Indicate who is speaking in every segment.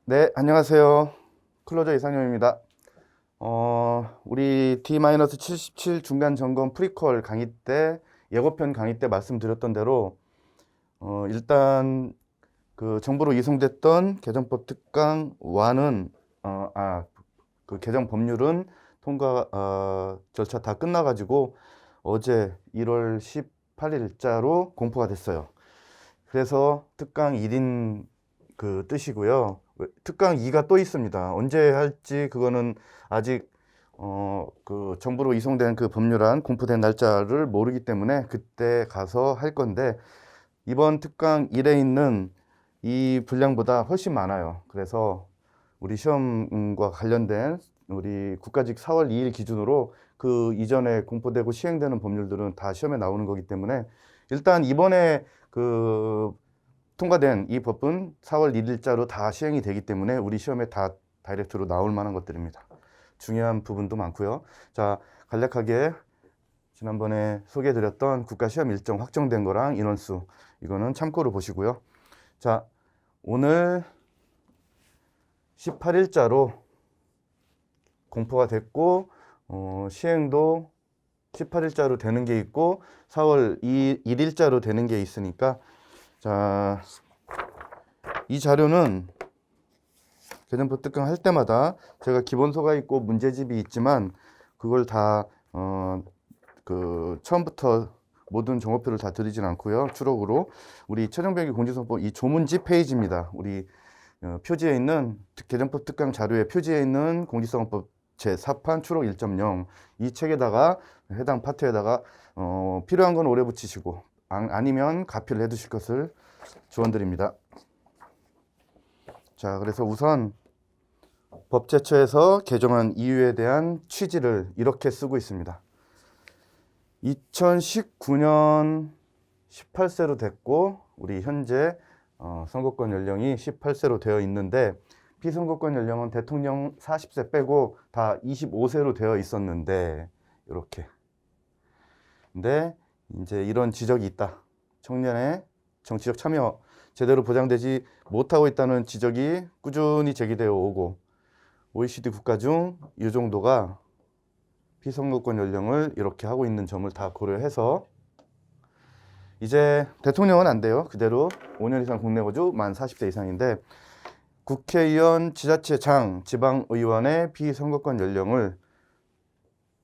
Speaker 1: 네, 안녕하세요. 클로저 이상형입니다. 우리 D-77 중간 점검 프리퀄 강의 때, 예고편 강의 때 말씀드렸던 대로, 일단 그 정부로 이송됐던 개정법 특강 1은, 그 개정 법률은 통과, 절차 다 끝나가지고 어제 1월 18일자로 공포가 됐어요. 그래서 특강 1인 그 뜻이고요. 특강 2가 또 있습니다. 언제 할지 그거는 아직 그 정부로 이송된 그 법률안 공포된 날짜를 모르기 때문에 그때 가서 할 건데 이번 특강 1에 있는 이 분량보다 훨씬 많아요. 그래서 우리 시험과 관련된 우리 국가직 4월 2일 기준으로 그 이전에 공포되고 시행되는 법률들은 다 시험에 나오는 거기 때문에 일단 이번에 그 통과된 이 법은 4월 1일자로 다 시행이 되기 때문에 우리 시험에 다 다이렉트로 나올 만한 것들입니다. 중요한 부분도 많고요. 자, 간략하게 지난번에 소개해드렸던 국가시험 일정 확정된 거랑 인원수 이거는 참고로 보시고요. 자, 오늘 18일자로 공포가 됐고 시행도 18일자로 되는 게 있고 4월 1일자로 되는 게 있으니까 자, 이 자료는 개정법 특강 할 때마다 제가 기본서가 있고 문제집이 있지만 그걸 다 처음부터 모든 정보표를 다 드리진 않고요. 추록으로 우리 최종병기 공지선법 이 조문지 페이지입니다. 우리 표지에 있는 개정법 특강 자료에 표지에 있는 공지선법 제4판 추록 1.0 이 책에다가 해당 파트에다가 필요한 건 오래 붙이시고 아니면 가피를 해두실 것을 조언드립니다. 자, 그래서 우선 법제처에서 개정한 이유에 대한 취지를 이렇게 쓰고 있습니다. 2019년 18세로 됐고 우리 현재 선거권 연령이 18세로 되어 있는데 피선거권 연령은 대통령 40세 빼고 다 25세로 되어 있었는데 이렇게. 근데 이제 이런 지적이 있다. 청년의 정치적 참여 제대로 보장되지 못하고 있다는 지적이 꾸준히 제기되어 오고 OECD 국가 중 이 정도가 피선거권 연령을 이렇게 하고 있는 점을 다 고려해서 이제 대통령은 안 돼요. 그대로 5년 이상 국내 거주 만 40대 이상인데 국회의원, 지자체장, 지방의원의 피선거권 연령을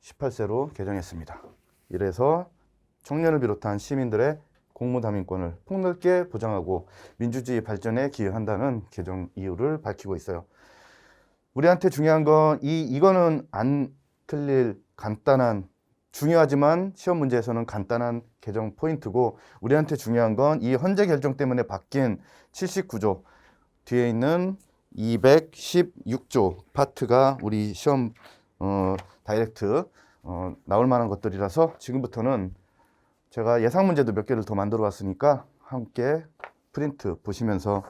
Speaker 1: 18세로 개정했습니다. 이래서 청년을 비롯한 시민들의 공무담임권을 폭넓게 보장하고 민주주의 발전에 기여한다는 개정 이유를 밝히고 있어요. 우리한테 중요한 건 이거는 안 틀릴 간단한 중요하지만 시험 문제에서는 간단한 개정 포인트고 우리한테 중요한 건 이 헌재 결정 때문에 바뀐 79조 뒤에 있는 216조 파트가 우리 시험 다이렉트 나올 만한 것들이라서 지금부터는 제가 예상 문제도 몇 개를 더 만들어 왔으니까 함께 프린트 보시면서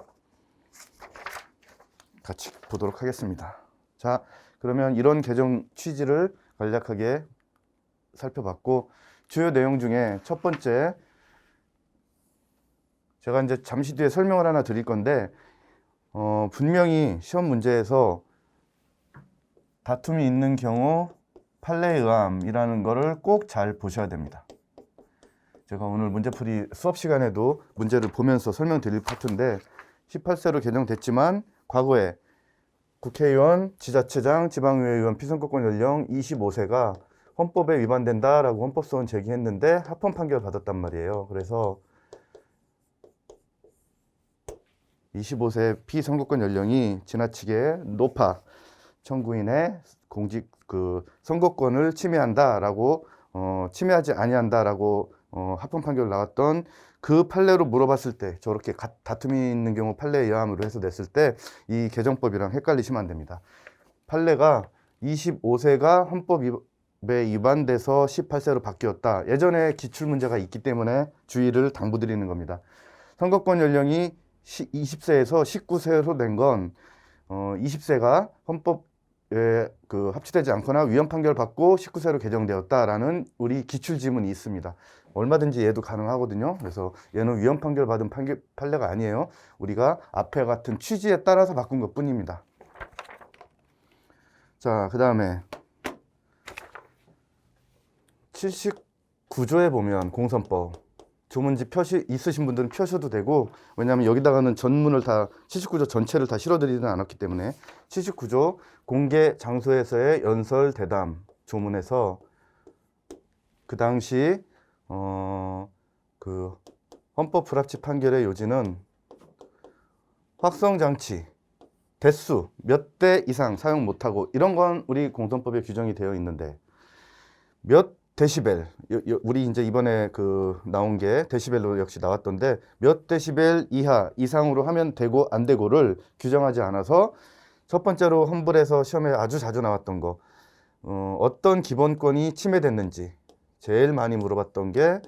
Speaker 1: 같이 보도록 하겠습니다. 자, 그러면 이런 개정 취지를 간략하게 살펴봤고 주요 내용 중에 첫 번째 제가 이제 잠시 뒤에 설명을 하나 드릴 건데 분명히 시험 문제에서 다툼이 있는 경우 판례의함이라는 거를 꼭 잘 보셔야 됩니다. 제가 오늘 문제풀이 수업 시간에도 문제를 보면서 설명드릴 파트인데 18세로 개정됐지만 과거에 국회의원, 지자체장, 지방의회 의원 피선거권 연령 25세가 헌법에 위반된다라고 헌법소원 제기했는데 합헌 판결 받았단 말이에요. 그래서 25세 피선거권 연령이 지나치게 높아 청구인의 공직 선거권을 침해한다라고 침해하지 아니한다라고 합헌 판결 나왔던 그 판례로 물어봤을 때 저렇게 다툼이 있는 경우 판례에 의함으로 해서 냈을 때 이 개정법이랑 헷갈리시면 안 됩니다. 판례가 25세가 헌법에 위반돼서 18세로 바뀌었다. 예전에 기출문제가 있기 때문에 주의를 당부드리는 겁니다. 선거권 연령이 20세에서 19세로 된 건 20세가 헌법에 합치되지 않거나 위헌 판결 받고 19세로 개정되었다라는 우리 기출 지문이 있습니다. 얼마든지 얘도 가능하거든요. 그래서 얘는 위헌 판결 받은 판례가 아니에요. 우리가 앞에 같은 취지에 따라서 바꾼 것 뿐입니다. 자, 그 다음에 79조에 보면 공선법 조문지 표시 있으신 분들은 펴셔도 되고, 왜냐하면 여기다가는 전문을 다 79조 전체를 다 실어드리지는 않았기 때문에 79조 공개 장소에서의 연설 대담 조문에서 그 당시 그 헌법 불합치 판결의 요지는 확성장치 대수 몇 대 이상 사용 못하고, 이런 건 우리 공선법에 규정이 되어 있는데 몇 데시벨, 우리 이제 이번에 그 나온 게 데시벨로 역시 나왔던데 몇 데시벨 이하 이상으로 하면 되고 안 되고를 규정하지 않아서, 첫 번째로 험블에서 시험에 아주 자주 나왔던 거, 어떤 기본권이 침해됐는지 제일 많이 물어봤던 게,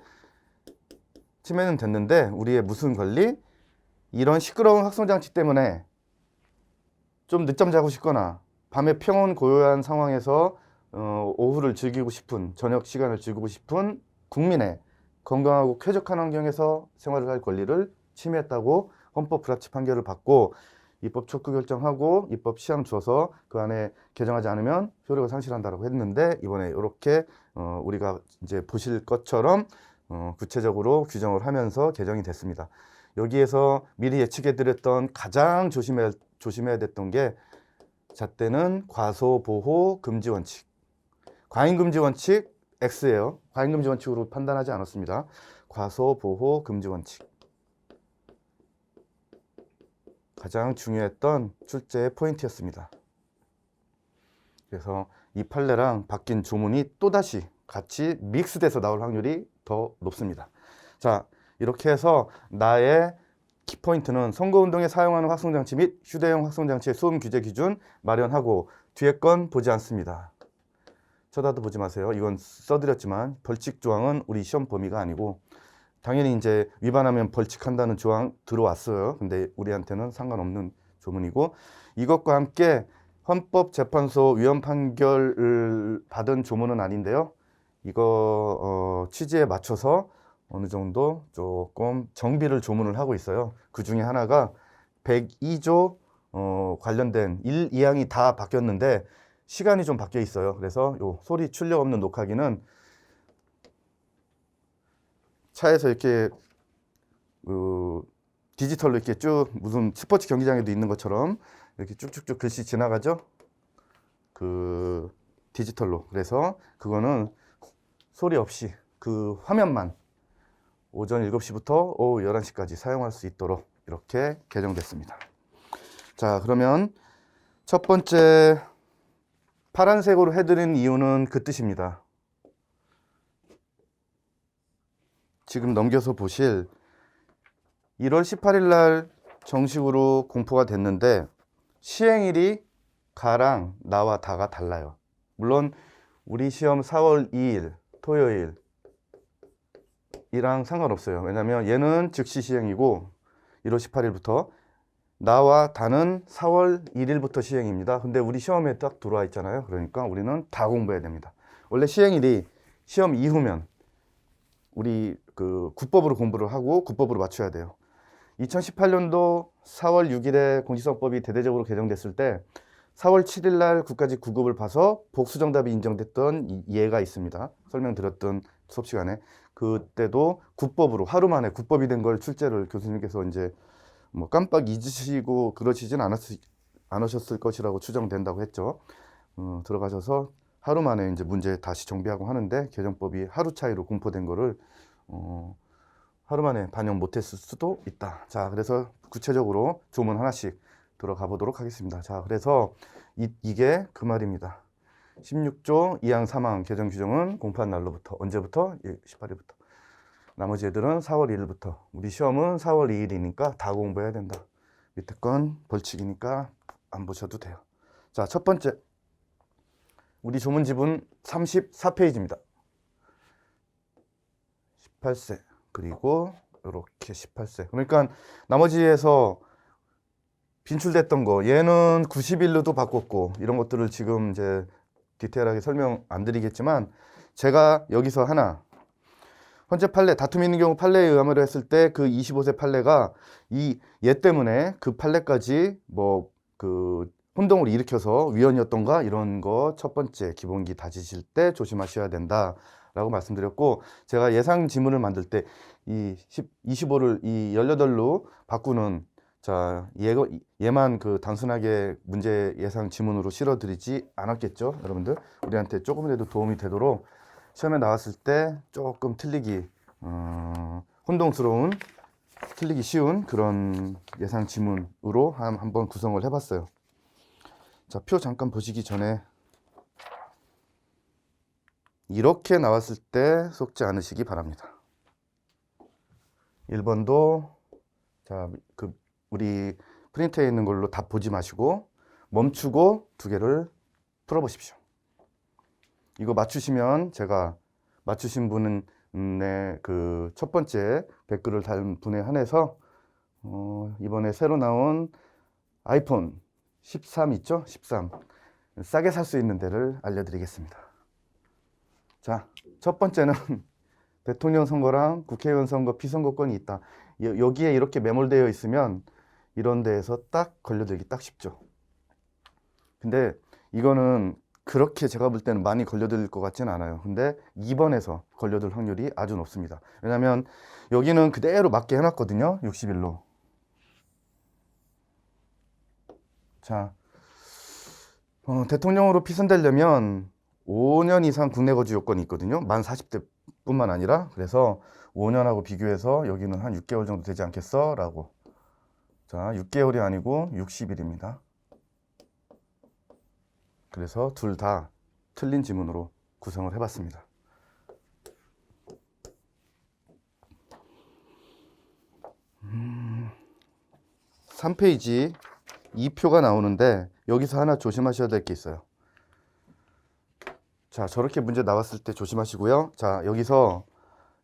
Speaker 1: 침해는 됐는데 우리의 무슨 권리? 이런 시끄러운 확성장치 때문에 좀 늦잠 자고 싶거나 밤에 평온 고요한 상황에서 오후를 즐기고 싶은, 저녁 시간을 즐기고 싶은 국민의 건강하고 쾌적한 환경에서 생활을 할 권리를 침해했다고 헌법 불합치 판결을 받고, 입법 촉구 결정하고 입법 시향 줘서 그 안에 개정하지 않으면 효력을 상실한다고 했는데, 이번에 이렇게 우리가 이제 보실 것처럼 구체적으로 규정을 하면서 개정이 됐습니다. 여기에서 미리 예측해드렸던 가장 조심해야 됐던 게, 잣대는 과소보호 금지 원칙, 과잉금지 원칙 X예요. 과잉금지 원칙으로 판단하지 않았습니다. 과소보호 금지 원칙, 가장 중요했던 출제의 포인트였습니다. 그래서 이 판례랑 바뀐 조문이 또다시 같이 믹스돼서 나올 확률이 더 높습니다. 자, 이렇게 해서 나의 키포인트는 선거운동에 사용하는 확성장치 및 휴대용 확성장치의 소음 규제 기준 마련하고, 뒤에 건 보지 않습니다. 쳐다도 보지 마세요. 이건 써드렸지만 벌칙 조항은 우리 시험 범위가 아니고, 당연히 이제 위반하면 벌칙한다는 조항 들어왔어요. 근데 우리한테는 상관없는 조문이고, 이것과 함께 헌법재판소 위헌 판결을 받은 조문은 아닌데요. 이거 취지에 맞춰서 어느 정도 조금 정비를 조문을 하고 있어요. 그 중에 하나가 102조 관련된 1, 2항이 다 바뀌었는데 시간이 좀 바뀌어 있어요. 그래서 요 소리 출력 없는 녹화기는 차에서 이렇게 디지털로 이렇게 쭉, 무슨 스포츠 경기장에도 있는 것처럼 이렇게 쭉쭉쭉 글씨 지나가죠. 그 디지털로. 그래서 그거는 소리 없이 그 화면만 오전 7시부터 오후 11시까지 사용할 수 있도록 이렇게 개정됐습니다. 자, 그러면 첫 번째 파란색으로 해드린 이유는 그 뜻입니다. 지금 넘겨서 보실 1월 18일 날 정식으로 공포가 됐는데, 시행일이 가랑 나와 다가 달라요. 물론 우리 시험 4월 2일 토요일 이랑 상관없어요. 왜냐면 얘는 즉시 시행이고 1월 18일부터, 나와 다는 4월 1일부터 시행입니다. 근데 우리 시험에 딱 들어와 있잖아요. 그러니까 우리는 다 공부해야 됩니다. 원래 시행일이 시험 이후면 우리 그 국법으로 공부를 하고 국법으로 맞춰야 돼요. 2018년도 4월 6일에 공직선거법이 대대적으로 개정됐을 때 4월 7일 날 국가직 9급을 봐서 복수정답이 인정됐던 예가 있습니다. 설명드렸던 수업 시간에. 그때도 국법으로 하루 만에 국법이 된 걸 출제를 교수님께서 이제 뭐 깜빡 잊으시고 그러시진 않으셨을 것이라고 추정된다고 했죠. 들어가셔서 하루 만에 이제 문제 다시 정비하고 하는데, 개정법이 하루 차이로 공포된 거를 하루 만에 반영 못했을 수도 있다. 자, 그래서 구체적으로 조문 하나씩 들어가 보도록 하겠습니다. 자, 그래서 이게 그 말입니다. 16조 2항 3항 개정 규정은 공포한 날로부터, 언제부터? 18일부터. 나머지 애들은 4월 1일부터. 우리 시험은 4월 2일이니까 다 공부해야 된다. 밑에 건 벌칙이니까 안 보셔도 돼요. 자, 첫 번째. 우리 조문집은 34페이지입니다. 18세. 그리고 이렇게 18세. 그러니까 나머지에서 빈출됐던 거, 얘는 90일로도 바꿨고, 이런 것들을 지금 이제 디테일하게 설명 안 드리겠지만, 제가 여기서 하나, 헌재 판례, 다툼이 있는 경우 판례에 의함으로 했을 때 그 25세 판례가 이 얘 때문에 그 판례까지 뭐 그 혼동을 일으켜서 위헌이었던가 이런 거 첫 번째 기본기 다지실 때 조심하셔야 된다라고 말씀드렸고, 제가 예상 지문을 만들 때 이 25를 이 18로 바꾸는, 자, 얘만 그 단순하게 문제 예상 지문으로 실어드리지 않았겠죠, 여러분들? 우리한테 조금이라도 도움이 되도록 시험에 나왔을 때 조금 틀리기 혼동스러운, 틀리기 쉬운 그런 예상 지문으로 한번 구성을 해봤어요. 자, 표 잠깐 보시기 전에 이렇게 나왔을 때 속지 않으시기 바랍니다. 1번도 자, 그 우리 프린트에 있는 걸로 다 보지 마시고 멈추고 두 개를 풀어보십시오. 이거 맞추시면 제가 맞추신 분은 그 첫 번째 댓글을 달 분에 한해서 이번에 새로 나온 아이폰 13 있죠? 13 싸게 살 수 있는 데를 알려드리겠습니다. 자, 첫 번째는 대통령 선거랑 국회의원 선거, 피선거권이 있다. 여기에 이렇게 매몰되어 있으면 이런 데에서 딱 걸려들기 딱 쉽죠. 근데 이거는 그렇게 제가 볼 때는 많이 걸려들 것 같지는 않아요. 근데 2번에서 걸려들 확률이 아주 높습니다. 왜냐면 여기는 그대로 맞게 해놨거든요. 60일로. 자, 대통령으로 피선되려면 5년 이상 국내 거주 요건이 있거든요. 만 40대 뿐만 아니라. 그래서 5년하고 비교해서 여기는 한 6개월 정도 되지 않겠어? 라고. 자, 6개월이 아니고 60일입니다. 그래서 둘 다 틀린 지문으로 구성을 해봤습니다. 3페이지 2표가 나오는데 여기서 하나 조심하셔야 될 게 있어요. 자, 저렇게 문제 나왔을 때 조심하시고요. 자, 여기서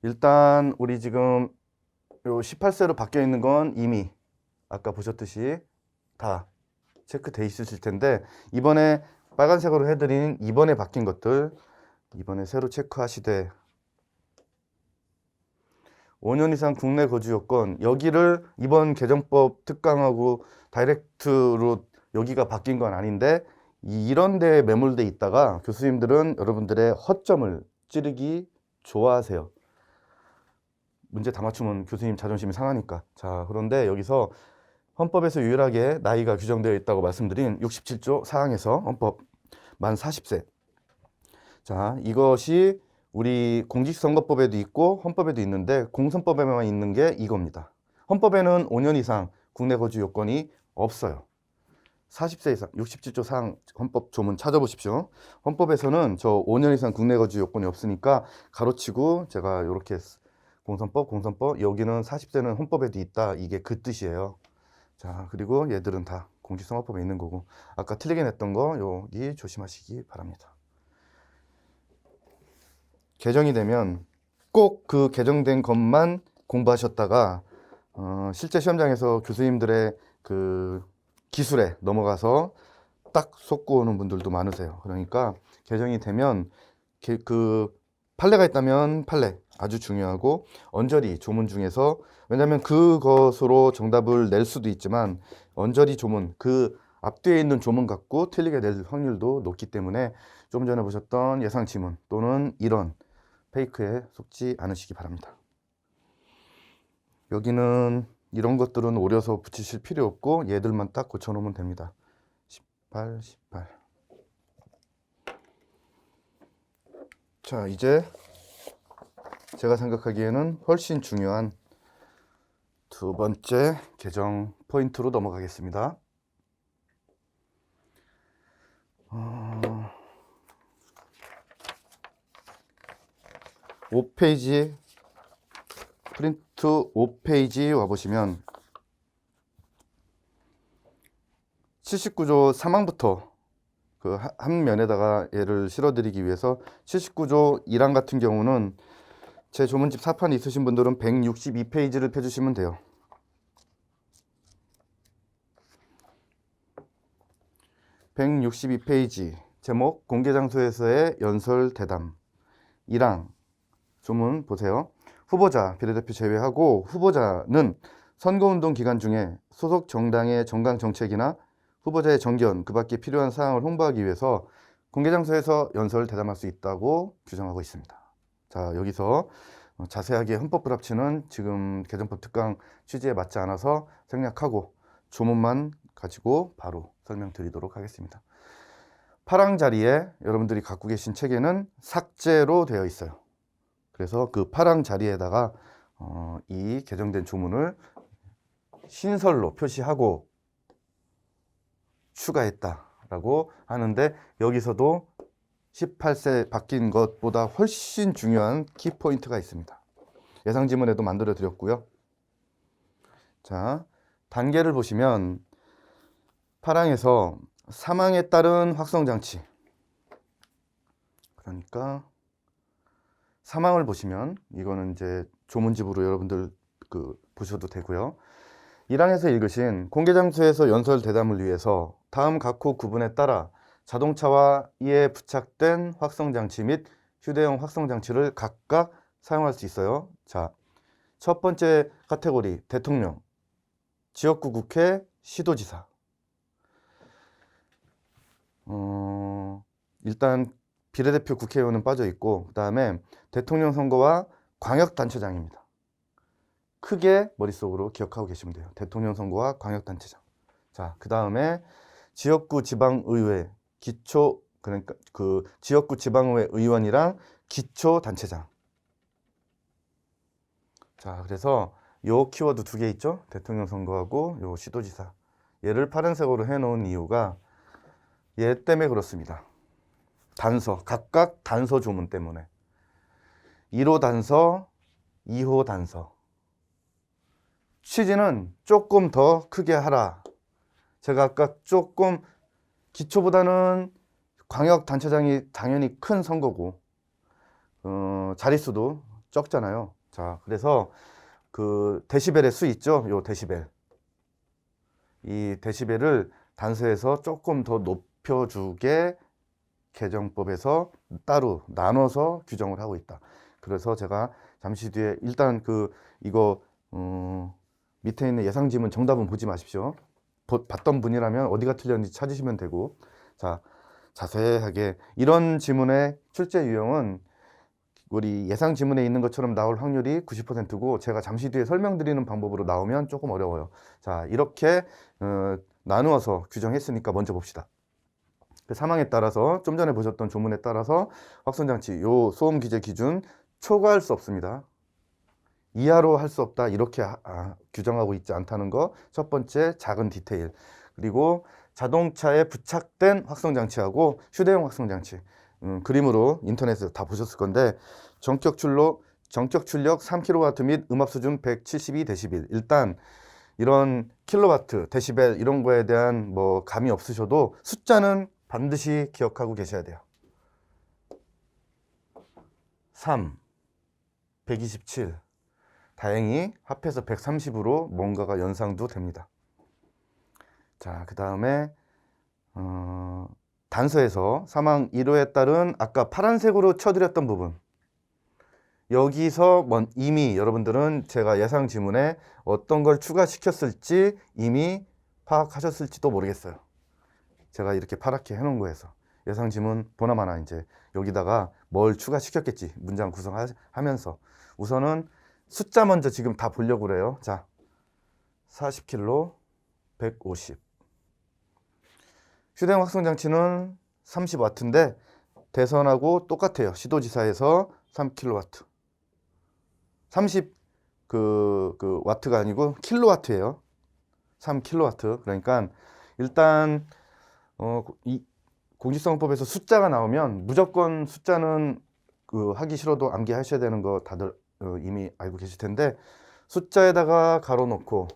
Speaker 1: 일단 우리 지금 요 18세로 바뀌어 있는 건 이미 아까 보셨듯이 다 체크돼 있으실 텐데, 이번에 빨간색으로 해드린 이번에 바뀐 것들 이번에 새로 체크하시되, 5년 이상 국내 거주 요건, 여기를 이번 개정법 특강하고 다이렉트로 여기가 바뀐 건 아닌데 이런 데에 매몰돼 있다가 교수님들은 여러분들의 허점을 찌르기 좋아하세요. 문제 다 맞추면 교수님 자존심이 상하니까. 자, 그런데 여기서 헌법에서 유일하게 나이가 규정되어 있다고 말씀드린 67조 사항에서 헌법 만 40세. 자, 이것이 우리 공직선거법에도 있고 헌법에도 있는데 공선법에만 있는 게 이겁니다. 헌법에는 5년 이상 국내 거주 요건이 없어요. 40세 이상 67조 사항 헌법 조문 찾아보십시오. 헌법에서는 저 5년 이상 국내 거주 요건이 없으니까 가로치고 제가 이렇게 공선법 여기는 40세는 헌법에도 있다, 이게 그 뜻이에요. 자, 그리고 얘들은 다 공직선거법에 있는 거고, 아까 틀리게 냈던 거 여기 조심하시기 바랍니다. 개정이 되면 꼭 그 개정된 것만 공부하셨다가 실제 시험장에서 교수님들의 그 기술에 넘어가서 딱 속고 오는 분들도 많으세요. 그러니까 개정이 되면 그 판례가 있다면 판례 아주 중요하고, 언저리 조문 중에서, 왜냐하면 그것으로 정답을 낼 수도 있지만 언저리 조문, 그 앞뒤에 있는 조문 갖고 틀리게 낼 확률도 높기 때문에 좀 전에 보셨던 예상 지문 또는 이런 페이크에 속지 않으시기 바랍니다. 여기는 이런 것들은 오려서 붙이실 필요 없고 얘들만 딱 고쳐놓으면 됩니다. 18. 자, 이제 제가 생각하기에는 훨씬 중요한 두 번째 개정 포인트로 넘어가겠습니다. 5페이지 프린트 5페이지 와보시면 79조 3항부터 그 한 면에다가 얘를 실어드리기 위해서 79조 1항 같은 경우는 제 조문집 4판 있으신 분들은 162페이지를 펴주시면 돼요. (162페이지) 제목 공개장소에서의 연설 대담 1항 조문 보세요. 후보자, 비례대표 제외하고 후보자는 선거운동 기간 중에 소속 정당의 정강 정책이나 후보자의 정견, 그 밖에 필요한 사항을 홍보하기 위해서 공개장소에서 연설 대담할 수 있다고 규정하고 있습니다. 자, 여기서 자세하게 헌법 불합치는 지금 개정법 특강 취지에 맞지 않아서 생략하고 조문만 가지고 바로 설명드리도록 하겠습니다. 파랑 자리에 여러분들이 갖고 계신 책에는 삭제로 되어 있어요. 그래서 그 파랑 자리에다가 이 개정된 조문을 신설로 표시하고 추가했다라고 하는데, 여기서도 18세 바뀐 것보다 훨씬 중요한 키포인트가 있습니다. 예상 지문에도 만들어 드렸고요. 자, 단계를 보시면 파랑에서 사망에 따른 확성장치, 그러니까 사망을 보시면 이거는 이제 조문집으로 여러분들 보셔도 되고요. 1항에서 읽으신 공개장소에서 연설 대담을 위해서 다음 각호 구분에 따라 자동차와 이에 부착된 확성장치 및 휴대용 확성장치를 각각 사용할 수 있어요. 자, 첫 번째 카테고리 대통령, 지역구 국회, 시도지사. 일단 비례대표 국회의원은 빠져 있고, 그 다음에 대통령 선거와 광역단체장입니다. 크게 머릿속으로 기억하고 계시면 돼요. 대통령 선거와 광역단체장. 자, 그 다음에 지역구 지방의회 그러니까 그 지역구 지방의회 의원이랑 기초단체장. 자, 그래서 요 키워드 두 개 있죠? 대통령 선거하고 요 시도지사. 얘를 파란색으로 해놓은 이유가 얘 때문에 그렇습니다. 단서, 각각 단서 조문 때문에. 1호 단서, 2호 단서. 취지는 조금 더 크게 하라. 제가 아까 조금 기초보다는 광역단체장이 당연히 큰 선거고 자릿수도 적잖아요. 자, 그래서 그 데시벨의 수 있죠? 요 데시벨. 이 데시벨을 단서에서 조금 더 높여주게 개정법에서 따로 나눠서 규정을 하고 있다. 그래서 제가 잠시 뒤에 일단 이거 밑에 있는 예상 지문 정답은 보지 마십시오. 봤던 분이라면 어디가 틀렸는지 찾으시면 되고. 자, 자세하게 이런 지문의 출제 유형은 우리 예상 지문에 있는 것처럼 나올 확률이 90%고 제가 잠시 뒤에 설명드리는 방법으로 나오면 조금 어려워요. 자, 이렇게 나누어서 규정했으니까 먼저 봅시다. 그 사망에 따라서 좀 전에 보셨던 조문에 따라서 확성장치 요 소음 규제 기준 초과할 수 없습니다. 이하로 할 수 없다, 이렇게 규정하고 있지 않다는 거 첫 번째 작은 디테일. 그리고 자동차에 부착된 확성장치하고 휴대용 확성장치, 그림으로 인터넷에서 다 보셨을 건데 전격 출력 3kW 및 음압 수준 172dB. 일단 이런 킬로와트, 데시벨 이런 거에 대한 뭐 감이 없으셔도 숫자는 반드시 기억하고 계셔야 돼요. 3, 127. 다행히 합해서 130으로 뭔가가 연상도 됩니다. 자, 그 다음에 단서에서 사망 1호에 따른 아까 파란색으로 쳐드렸던 부분, 여기서 이미 여러분들은 제가 예상 지문에 어떤 걸 추가시켰을지 이미 파악하셨을지도 모르겠어요. 제가 이렇게 파랗게 해놓은 거에서 예상 지문 보나마나 이제 여기다가 뭘 추가시켰겠지, 문장 구성하면서. 우선은 숫자 먼저 지금 다 보려고 그래요. 자, 40kg, 150. 휴대용 확성장치는 30W인데 대선하고 똑같아요. 시도지사에서 3kW. 30 와트가 아니고 킬로와트예요. 3kW. 그러니까 일단 이 공직선거법에서 숫자가 나오면 무조건 숫자는 하기 싫어도 암기하셔야 되는 거 다들 이미 알고 계실 텐데, 숫자에다가 가로 놓고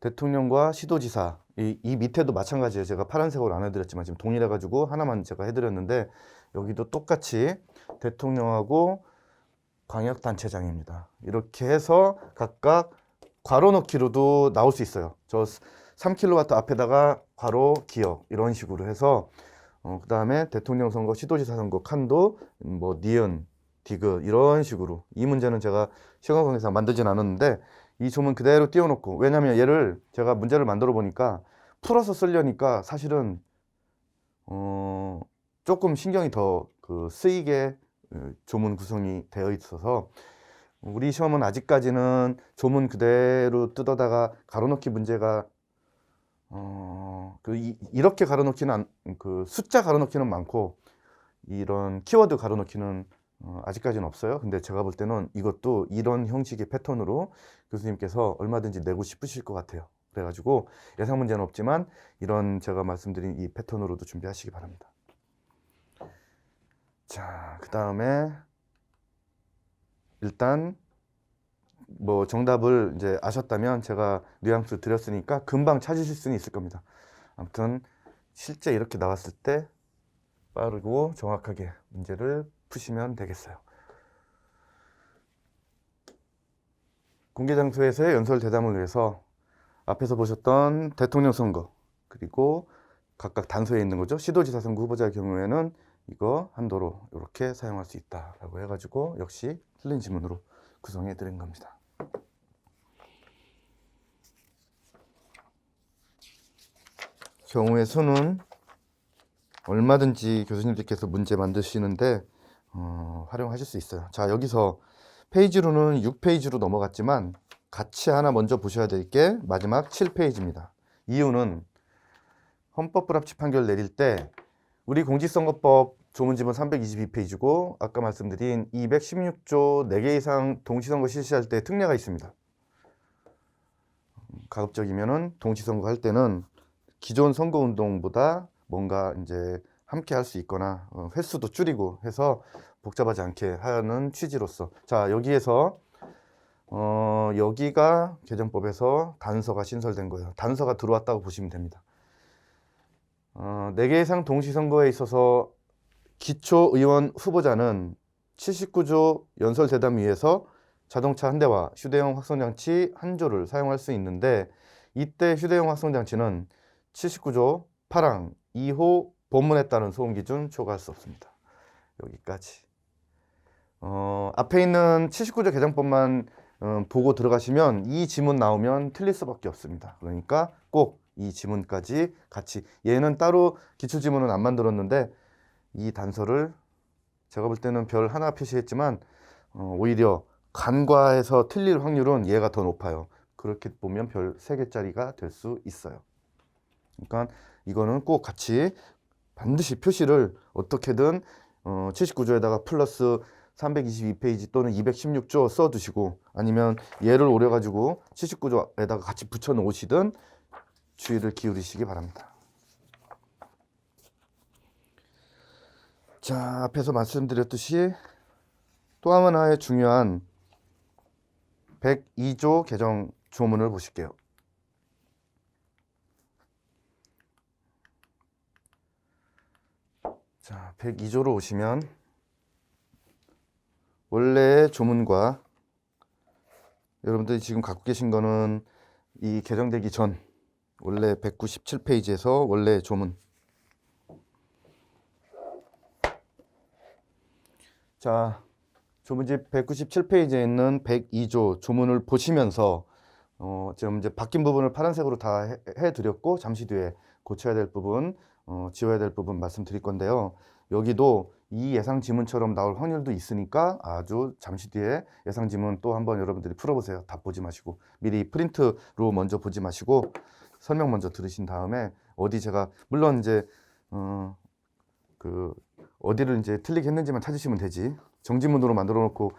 Speaker 1: 대통령과 시도지사, 이 밑에도 마찬가지예요. 제가 파란색으로 안 해드렸지만 지금 동일해 가지고 하나만 제가 해드렸는데, 여기도 똑같이 대통령하고 광역단체장입니다. 이렇게 해서 각각 괄호 넣기로도 나올 수 있어요. 저 3kW 앞에다가 괄호 기억 이런 식으로 해서 그 다음에 대통령 선거, 시도지사 선거 칸도 뭐 니은, 디귿 이런 식으로. 이 문제는 제가 시간관계상 만들진 않았는데 이 조문 그대로 띄워놓고, 왜냐면 얘를 제가 문제를 만들어 보니까 풀어서 쓰려니까 사실은 조금 신경이 더 쓰이게 조문 구성이 되어 있어서, 우리 시험은 아직까지는 조문 그대로 뜯어다가 가로넣기 문제가 이렇게 가로넣기는 숫자 가로넣기는 많고 이런 키워드 가로넣기는 아직까지는 없어요. 근데 제가 볼 때는 이것도 이런 형식의 패턴으로 교수님께서 얼마든지 내고 싶으실 것 같아요. 그래가지고 예상 문제는 없지만 이런 제가 말씀드린 이 패턴으로도 준비하시기 바랍니다. 자, 그 다음에 일단 뭐 정답을 이제 아셨다면 제가 뉘앙스 드렸으니까 금방 찾으실 수는 있을 겁니다. 아무튼 실제 이렇게 나왔을 때 빠르고 정확하게 문제를 푸시면 되겠어요. 공개 장소에서의 연설 대담을 위해서 앞에서 보셨던 대통령 선거, 그리고 각각 단서에 있는 거죠. 시도지사 선거 후보자의 경우에는 이거 한도로 이렇게 사용할 수 있다라고 해가지고 역시 틀린 지문으로 구성해 드린 겁니다. 경우의 수는 얼마든지 교수님들께서 문제 만드시는데 활용하실 수 있어요. 자, 여기서 페이지로는 6페이지로 넘어갔지만 같이 하나 먼저 보셔야 될 게 마지막 7페이지입니다. 이유는 헌법 불합치 판결 내릴 때 우리 공직선거법 조문지문 322페이지고 아까 말씀드린 216조 4개 이상 동시선거 실시할 때 특례가 있습니다. 가급적이면은 동시선거 할 때는 기존 선거운동보다 뭔가 이제 함께 할 수 있거나 횟수도 줄이고 해서 복잡하지 않게 하는 취지로서, 자, 여기에서 여기가 개정법에서 단서가 신설된 거예요. 단서가 들어왔다고 보시면 됩니다. 4개 이상 동시선거에 있어서 기초의원 후보자는 79조 연설대담위에서 자동차 한 대와 휴대용 확성장치 한 조를 사용할 수 있는데, 이때 휴대용 확성장치는 79조 8항 2호 본문에 따른 소음기준 초과할 수 없습니다. 여기까지. 앞에 있는 79조 개정법만 보고 들어가시면 이 지문 나오면 틀릴 수밖에 없습니다. 그러니까 꼭 이 지문까지 같이, 얘는 따로 기출지문은 안 만들었는데 이 단서를 제가 볼 때는 별 하나 표시했지만 오히려 간과해서 틀릴 확률은 얘가 더 높아요. 그렇게 보면 별 3개짜리가 될 수 있어요. 그러니까 이거는 꼭 같이 반드시 표시를 어떻게든 79조에다가 플러스 322페이지 또는 216조 써두시고, 아니면 얘를 오려가지고 79조에다가 같이 붙여 놓으시든 주의를 기울이시기 바랍니다. 자, 앞에서 말씀드렸듯이 또 하나의 중요한 102조 개정 조문을 보실게요. 자, 102조로 오시면 원래의 조문과 여러분들이 지금 갖고 계신 거는 이 개정되기 전 원래 197페이지에서 원래 조문. 자, 조문집 197페이지에 있는 102조 조문을 보시면서 지금 이제 바뀐 부분을 파란색으로 다 해드렸고, 잠시 뒤에 고쳐야 될 부분, 지워야 될 부분 말씀드릴 건데요. 여기도 이 예상 지문처럼 나올 확률도 있으니까 아주 잠시 뒤에 예상 지문 또 한번 여러분들이 풀어보세요. 다 보지 마시고 미리 프린트로 먼저 보지 마시고 설명 먼저 들으신 다음에 어디 제가 물론 이제 어디를 이제 틀리게 했는지만 찾으시면 되지, 정지문으로 만들어 놓고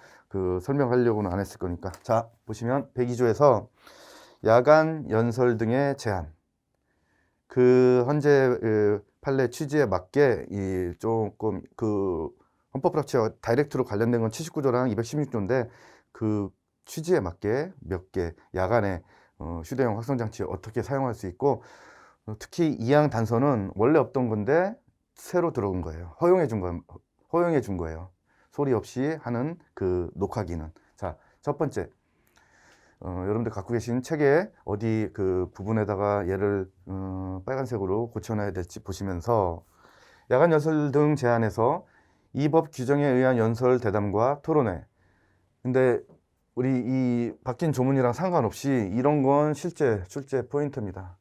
Speaker 1: 설명하려고는 안 했을 거니까. 자, 보시면 102조에서 야간 연설 등의 제한, 현재 판례 취지에 맞게 조금 헌법 불합치와 다이렉트로 관련된 건 79조랑 216조인데 그 취지에 맞게 몇 개 야간에 휴대용 확성장치 어떻게 사용할 수 있고, 특히 이항 단서는 원래 없던 건데 새로 들어온 거예요. 허용해 준 거예요. 소리 없이 하는 녹화 기능. 자, 첫 번째, 여러분들 갖고 계신 책에 어디 부분에다가 얘를 빨간색으로 고쳐놔야 될지 보시면서 야간 연설 등 제한에서 이 법 규정에 의한 연설 대담과 토론회. 근데 우리 이 바뀐 조문이랑 상관없이 이런 건 실제 출제 포인트입니다.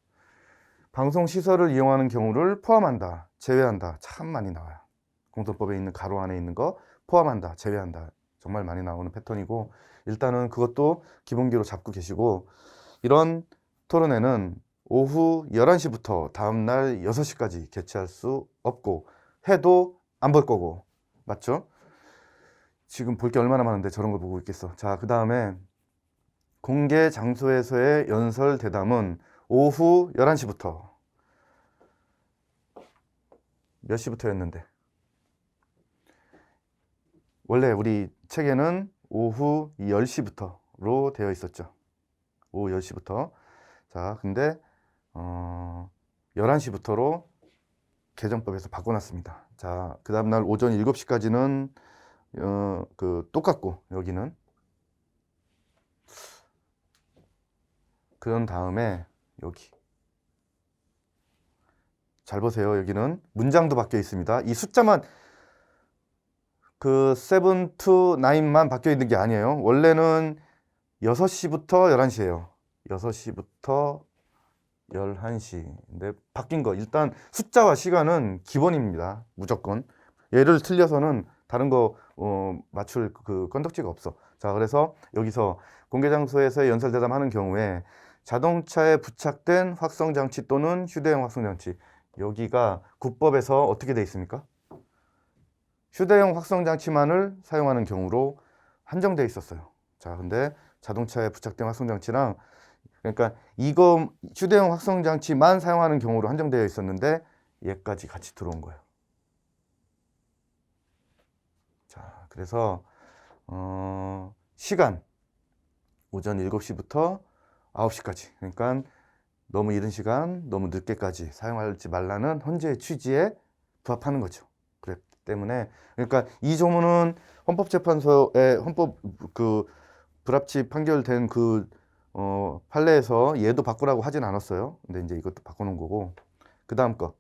Speaker 1: 방송 시설을 이용하는 경우를 포함한다, 제외한다. 참 많이 나와요. 공통법에 있는 가로 안에 있는 거 포함한다, 제외한다. 정말 많이 나오는 패턴이고, 일단은 그것도 기본기로 잡고 계시고, 이런 토론회는 오후 11시부터 다음날 6시까지 개최할 수 없고, 해도 안 볼 거고, 맞죠? 지금 볼 게 얼마나 많은데 저런 걸 보고 있겠어. 자, 그 다음에 공개 장소에서의 연설 대담은 오후 11시부터 몇 시부터였는데, 원래 우리 책에는 오후 10시부터로 되어 있었죠. 오후 10시부터. 자, 근데 11시부터로 개정법에서 바꿔놨습니다. 자, 그 다음날 오전 7시까지는 똑같고, 여기는. 그런 다음에 여기 잘 보세요. 여기는 문장도 바뀌어 있습니다. 이 숫자만 그 7 to 9만 바뀌어 있는 게 아니에요. 원래는 6시부터 11시예요. 6시부터 11시. 근데 바뀐 거 일단 숫자와 시간은 기본입니다. 무조건. 얘를 틀려서는 다른 거 맞출 그 건덕지가 없어. 자, 그래서 여기서 공개 장소에서 연설 대담하는 경우에 자동차에 부착된 확성 장치 또는 휴대용 확성 장치. 여기가 국법에서 어떻게 돼 있습니까? 휴대용 확성 장치만을 사용하는 경우로 한정되어 있었어요. 자, 근데 자동차에 부착된 확성 장치랑, 그러니까 이거 휴대용 확성 장치만 사용하는 경우로 한정되어 있었는데 얘까지 같이 들어온 거예요. 자, 그래서 시간 오전 7시부터 9시까지. 그러니까 너무 이른 시간, 너무 늦게까지 사용하지 말라는 헌재의 취지에 부합하는 거죠. 그렇기 때문에, 그러니까 이 조문은 헌법재판소의 헌법 그 불합치 판결된 그 판례에서 얘도 바꾸라고 하진 않았어요. 근데 이제 이것도 바꿔놓은 거고. 그 다음 거.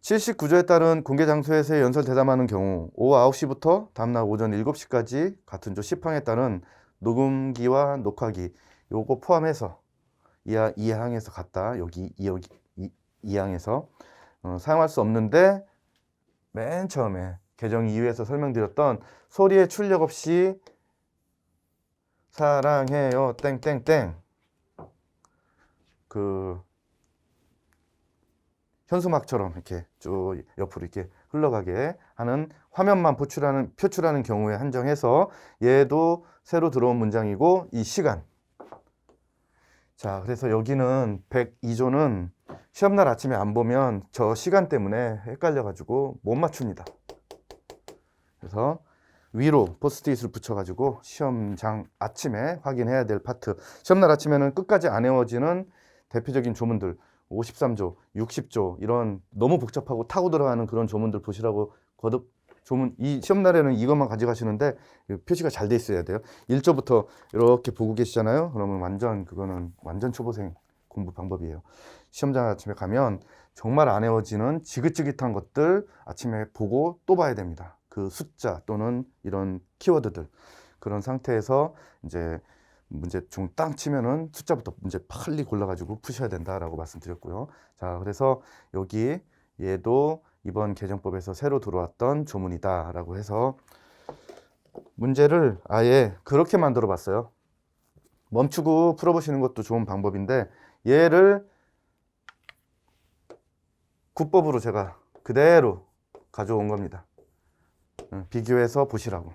Speaker 1: 79조에 따른 공개 장소에서 연설 대담하는 경우 오후 9시부터 다음날 오전 7시까지 같은 조 10항에 따른 녹음기와 녹화기 요거 포함해서 이 항에서 갔다 여기 이 항에서 사용할 수 없는데, 맨 처음에 개정 이유에서 설명드렸던 소리의 출력 없이 사랑해요 땡땡땡 그 현수막처럼 이렇게 쭉 옆으로 이렇게 흘러가게 하는 화면만 표출하는 경우에 한정해서 얘도 새로 들어온 문장이고, 이 시간. 자, 그래서 여기는 102조는 시험날 아침에 안 보면 저 시간 때문에 헷갈려가지고 못 맞춥니다. 그래서 위로 포스트잇을 붙여가지고 시험장 아침에 확인해야 될 파트. 시험날 아침에는 끝까지 안 외워지는 대표적인 조문들 53조, 60조 이런 너무 복잡하고 타고 들어가는 그런 조문들 보시라고 거듭 조문, 이 시험날에는 이것만 가져가시는데 표시가 잘 돼 있어야 돼요. 1조부터 이렇게 보고 계시잖아요. 그러면 그거는 완전 초보생 공부 방법이에요. 시험장 아침에 가면 정말 안 외워지는 지긋지긋한 것들 아침에 보고 또 봐야 됩니다. 그 숫자 또는 이런 키워드들. 그런 상태에서 이제 문제 중 땅 치면은 숫자부터 문제 빨리 골라가지고 푸셔야 된다라고 말씀드렸고요. 자, 그래서 여기 얘도 이번 개정법에서 새로 들어왔던 조문이다라고 해서 문제를 아예 그렇게 만들어 봤어요. 멈추고 풀어보시는 것도 좋은 방법인데, 얘를 국법으로 제가 그대로 가져온 겁니다. 비교해서 보시라고.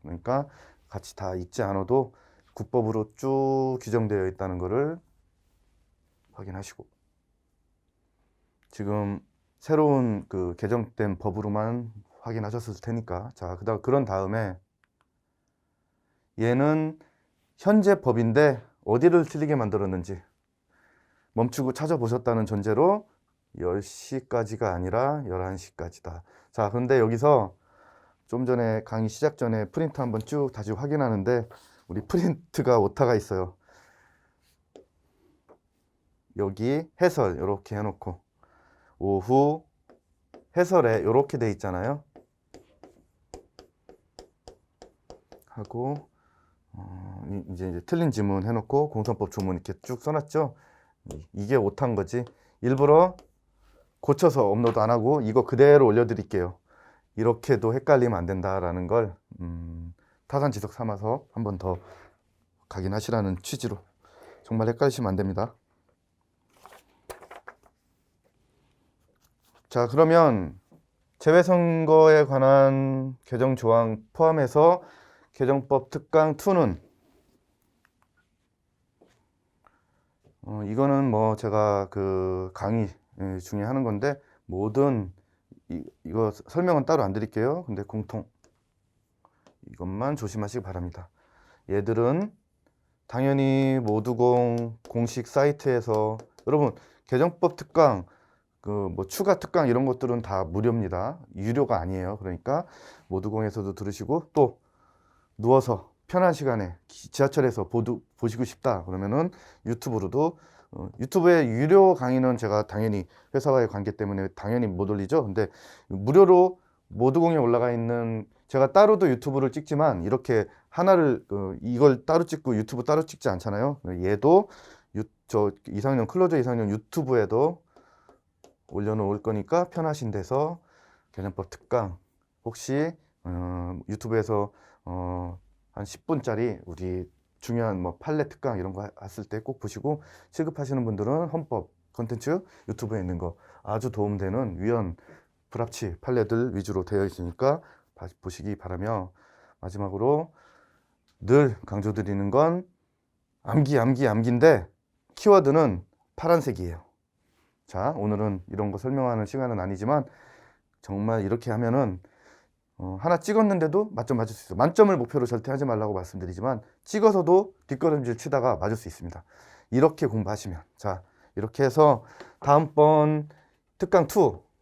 Speaker 1: 그러니까 같이 다 읽지 않아도 국법으로 쭉 규정되어 있다는 것을 확인하시고, 지금 새로운 그 개정된 법으로만 확인하셨을 테니까. 자, 그런 다음에 얘는 현재 법인데 어디를 틀리게 만들었는지 멈추고 찾아보셨다는 전제로 10시까지가 아니라 11시까지다. 자, 그런데 여기서 좀 전에 강의 시작 전에 프린트 한번 쭉 다시 확인하는데 우리 프린트가 오타가 있어요. 여기 해설 이렇게 해놓고 오후 해설에 이렇게 돼 있잖아요. 하고 이제 틀린 지문 해놓고 공선법 주문 이렇게 쭉 써놨죠. 이게 오타인 거지. 일부러 고쳐서 업로드 안 하고 이거 그대로 올려드릴게요. 이렇게도 헷갈리면 안 된다라는 걸 타산지석 삼아서 한 번 더 각인하시라는 취지로. 정말 헷갈리시면 안 됩니다. 자, 그러면 재외선거에 관한 개정 조항 포함해서 개정법 특강 2는 이거는 뭐 제가 그 강의 중에 하는 건데 모든 이거 설명은 따로 안 드릴게요. 근데 공통 이것만 조심하시기 바랍니다. 얘들은 당연히 모두공 공식 사이트에서 여러분 개정법 특강 그 뭐 추가 특강 이런 것들은 다 무료입니다. 유료가 아니에요. 그러니까 모두공에서도 들으시고 또 누워서 편한 시간에 지하철에서 보시고 싶다 그러면은 유튜브로도 유튜브에 유료 강의는 제가 당연히 회사와의 관계 때문에 당연히 못 올리죠. 근데 무료로 모두공에 올라가 있는 제가 따로도 유튜브를 찍지만 이렇게 하나를 이걸 따로 찍고 유튜브 따로 찍지 않잖아요. 얘도 저 이상형 클로저 이상형 유튜브에도 올려놓을 거니까 편하신 데서 개념법 특강 혹시 유튜브에서 한 10분짜리 우리 중요한 뭐 판례 특강 이런 거 했을 때 꼭 보시고 실급하시는 분들은 헌법 컨텐츠 유튜브에 있는 거 아주 도움되는 위헌 불합치 판례들 위주로 되어 있으니까 보시기 바라며 마지막으로 늘 강조드리는 건 암기인데 키워드는 파란색이에요. 자, 오늘은 이런 거 설명하는 시간은 아니지만 정말 이렇게 하면은 하나 찍었는데도 맞점 맞을 수 있어요. 만점을 목표로 절대 하지 말라고 말씀드리지만 찍어서도 뒷걸음질 치다가 맞을 수 있습니다. 이렇게 공부하시면 자 이렇게 해서 다음번 특강 2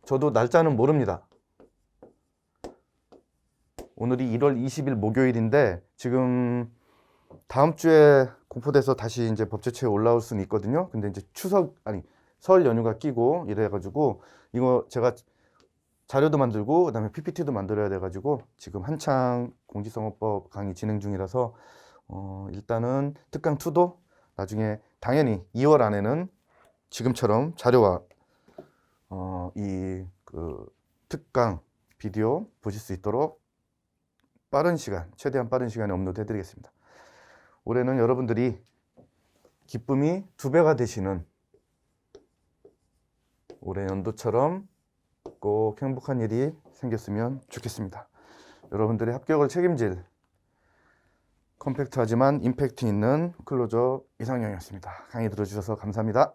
Speaker 1: 저도 날짜는 모릅니다. 오늘이 1월 20일 목요일인데 지금 다음 주에 공포돼서 다시 이제 법제처에 올라올 수는 있거든요. 근데 이제 설 연휴가 끼고 이래가지고 이거 제가 자료도 만들고 그다음에 PPT도 만들어야 돼가지고 지금 한창 공직선거법 강의 진행 중이라서 일단은 특강 2도 나중에 당연히 2월 안에는 지금처럼 자료와 이 그 특강 비디오 보실 수 있도록 최대한 빠른 시간에 업로드 해드리겠습니다. 올해는 여러분들이 기쁨이 2배가 되시는 올해 연도처럼 꼭 행복한 일이 생겼으면 좋겠습니다. 여러분들의 합격을 책임질 컴팩트하지만 임팩트 있는 클로저 이상형이었습니다. 강의 들어주셔서 감사합니다.